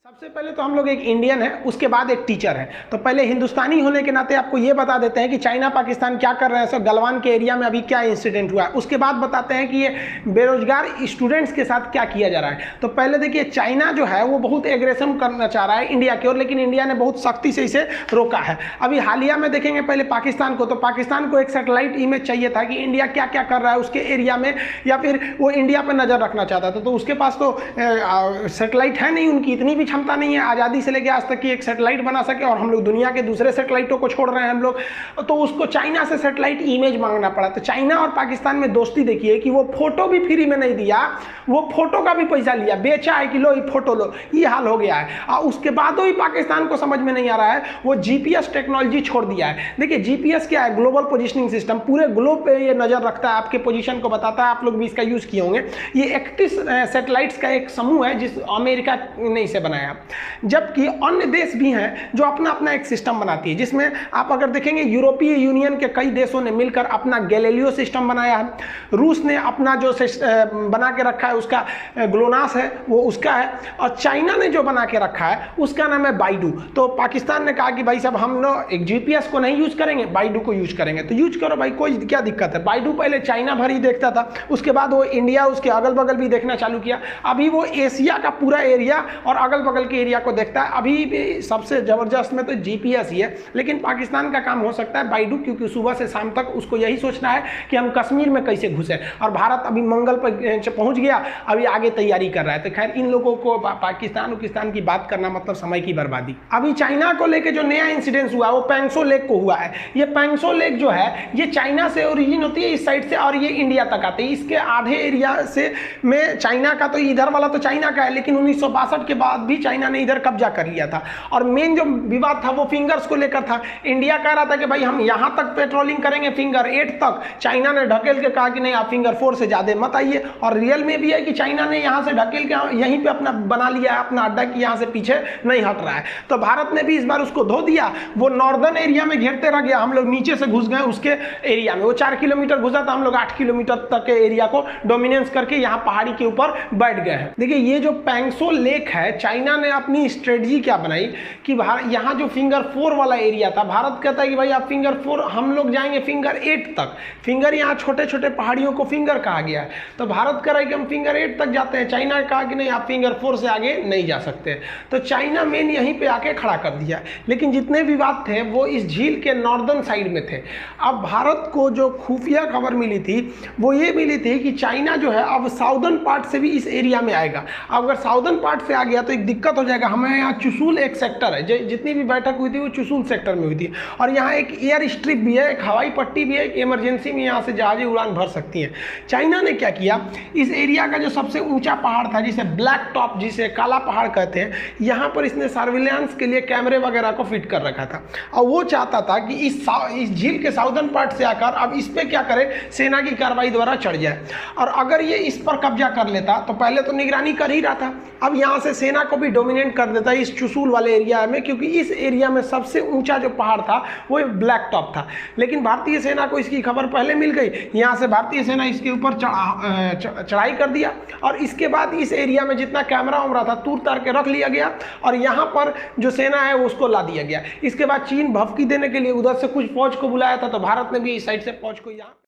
सबसे पहले तो हम लोग एक इंडियन है, उसके बाद एक टीचर है। तो पहले हिंदुस्तानी होने के नाते आपको ये बता देते हैं कि चाइना पाकिस्तान क्या कर रहे हैं, सब गलवान के एरिया में अभी क्या इंसिडेंट हुआ है। उसके बाद बताते हैं कि ये बेरोजगार स्टूडेंट्स के साथ क्या किया जा रहा है। तो पहले देखिए, चाइना जो है वो बहुत एग्रेशन करना चाह रहा है इंडिया की ओर, लेकिन इंडिया ने बहुत सख्ती से इसे रोका है। अभी हालिया में देखेंगे पहले पाकिस्तान को, तो पाकिस्तान को एक सैटेलाइट इमेज चाहिए था कि इंडिया क्या क्या कर रहा है उसके एरिया में, या फिर वो इंडिया पर नजर रखना चाहता था। तो उसके पास तो सैटेलाइट है नहीं, उनकी इतनी भी क्षमता नहीं है आज़ादी से लेकर आज तक की एक सैटेलाइट बना सके, और हम लोग दुनिया के दूसरे सैटेलाइटों को छोड़ रहे हैं हम लोग। तो उसको चाइना से सैटेलाइट इमेज मांगना पड़ा। तो चाइना और पाकिस्तान में दोस्ती देखिए कि वो फोटो भी फ्री में नहीं दिया, वो फोटो का भी पैसा लिया, बेचा है कि लो ये फोटो लो, ये हाल हो गया है। और उसके बाद भी पाकिस्तान को समझ में नहीं आ रहा है, वो जीपीएस टेक्नोलॉजी छोड़ दिया है। देखिए जीपीएस क्या है, ग्लोबल पोजिशनिंग सिस्टम, पूरे ग्लोब पे ये नजर रखता है, आपके पोजीशन को बताता है। आप लोग भी इसका यूज किए होंगे। ये 31 सैटेलाइट्स का एक समूह है जिस अमेरिका ने इसे बनाया, जबकि अन्य देश भी हैं जो अपना अपना एक सिस्टम बनाती है, जिसमें आप अगर देखेंगे यूरोपीय यूनियन के कई देशों ने मिलकर अपना गैलीलियो सिस्टम बनाया है, रूस ने अपना जो बना के रखा है उसका ग्लोनास है वो उसका है, और चाइना ने जो बना के रखा है उसका नाम है बाइडू। तो पाकिस्तान ने कहा कि भाई साहब हम लोग एक जीपीएस को नहीं यूज करेंगे, बाइडू को यूज करेंगे। तो यूज करो भाई, कोई क्या दिक्कत है। बाइडू पहले चाइना भर ही देखता था, उसके बाद वो इंडिया उसके अगल बगल भी देखना चालू किया। अभी वो एशिया का पूरा एरिया और अगल बगल के एरिया को देखता है। अभी भी सबसे जबरदस्त में तो जीपीएस ही है, लेकिन पाकिस्तान का काम हो सकता है बाइडू, क्योंकि सुबह से शाम तक उसको यही सोचना है कि हम कश्मीर में कैसे घुसे। और भारत अभी मंगल पर पहुंच गया, अभी आगे तैयारी कर रहा है। तो खैर इन लोगों को पाकिस्तान की बात करना मतलब समय की बर्बादी। अभी चाइना को लेकर जो नया इंसिडेंस हुआ वो पैंगसो लेक को हुआ है। ये पैंगसो लेक जो है ये चाइना से ओरिजिन होती है इस साइड से, और ये इंडिया तक आते हैं। इसके आधे एरिया से में चाइना का, तो इधर वाला तो चाइना का है, लेकिन 1962 के बाद भी चाइना ने इधर कब्जा कर लिया था। और मेन जो विवाद था वो फिंगर्स को लेकर था। इंडिया कह रहा था कि भाई हम यहां तक पेट्रोलिंग करेंगे फिंगर 8 तक, चाइना ने ढकेल के कहा कि नहीं आप फिंगर 4 से ज्यादा मत आइए। और रियल में भी है कि चाइना ने यहां से ढकेल के यहीं पे अपना बना लिया है अपना अड्डा, कि यहां से पीछे नहीं हट रहा है। तो भारत ने भी इस बार उसको धो दिया, वो नॉर्दर्न एरिया में घेरते रह गया, हम लोग नीचे से घुस गए उसके एरिया में। वो 4 किलोमीटर घुसा था, हम लोग 8 किलोमीटर तक के एरिया को डोमिनेंस करके यहाँ पहाड़ी के ऊपर बैठ गए हैं। देखिए ये जो पैंगसो लेक है, चाइना ने अपनी स्ट्रेटजी क्या बनाई कि यहाँ जो फिंगर 4 वाला एरिया था, भारत कहता है कि भाई आप फिंगर 4, हम लोग जाएंगे फिंगर 8 तक। फिंगर यहाँ छोटे छोटे पहाड़ियों को फिंगर कहा गया है, तो भारत कह रहा है कि हम फिंगर 8 तक जाते हैं। चाइना ने कहा कि नहीं आप फिंगर 4 से आगे नहीं जा सकते। तो चाइना मेन यहीं पे आके खड़ा कर दिया। लेकिन जितने विवाद थे वो इस झील के नॉर्दर्न साइड में थे। अब भारत को जो खुफिया खबर मिली थी वो ये मिली थी कि चाइना जो है अब साउदर्न पार्ट से भी इस एरिया में आएगा। अब अगर साउदर्न पार्ट से आ गया तो एक दिक्कत हो जाएगा। हमें यहाँ चुशूल एक सेक्टर है, जितनी भी बैठक हुई थी वो चुशूल सेक्टर में हुई थी, और यहाँ एक एयर स्ट्रिप भी है, एक हवाई पट्टी भी है, एक इमरजेंसी में यहाँ से जहाजें उड़ान भर सकती हैं। चाइना ने क्या किया, इस एरिया का जो सबसे ऊंचा पहाड़ था जिसे ब्लैक टॉप, जिसे काला पहाड़ कहते हैं, यहाँ पर इसने सर्विलांस के लिए कैमरे वगैरह को फिट कर रखा था। और वो चाहता था कि इस झील के साउदर्न पार्ट से आकर अब इस पे क्या करे, सेना की कार्रवाई द्वारा चढ़ जाए। और अगर ये इस पर कब्जा कर लेता तो पहले तो निगरानी कर ही रहा था, अब यहाँ से सेना को भी डोमिनेट कर देता इस चुशूल वाले एरिया में, क्योंकि इस एरिया में सबसे ऊंचा जो पहाड़ था वो ब्लैक टॉप था। लेकिन भारतीय सेना को इसकी खबर पहले मिल गई, यहाँ से भारतीय सेना इसके ऊपर चढ़ाई कर दिया, और इसके बाद इस एरिया में जितना कैमरा उमरा था तूर तार के रख लिया गया, और यहाँ पर जो सेना है उसको ला दिया गया। इसके बाद चीन भभकी देने के लिए उधर से कुछ फौज को बुलाया था, तो भारत ने भी इस साइड से फौज को यहाँ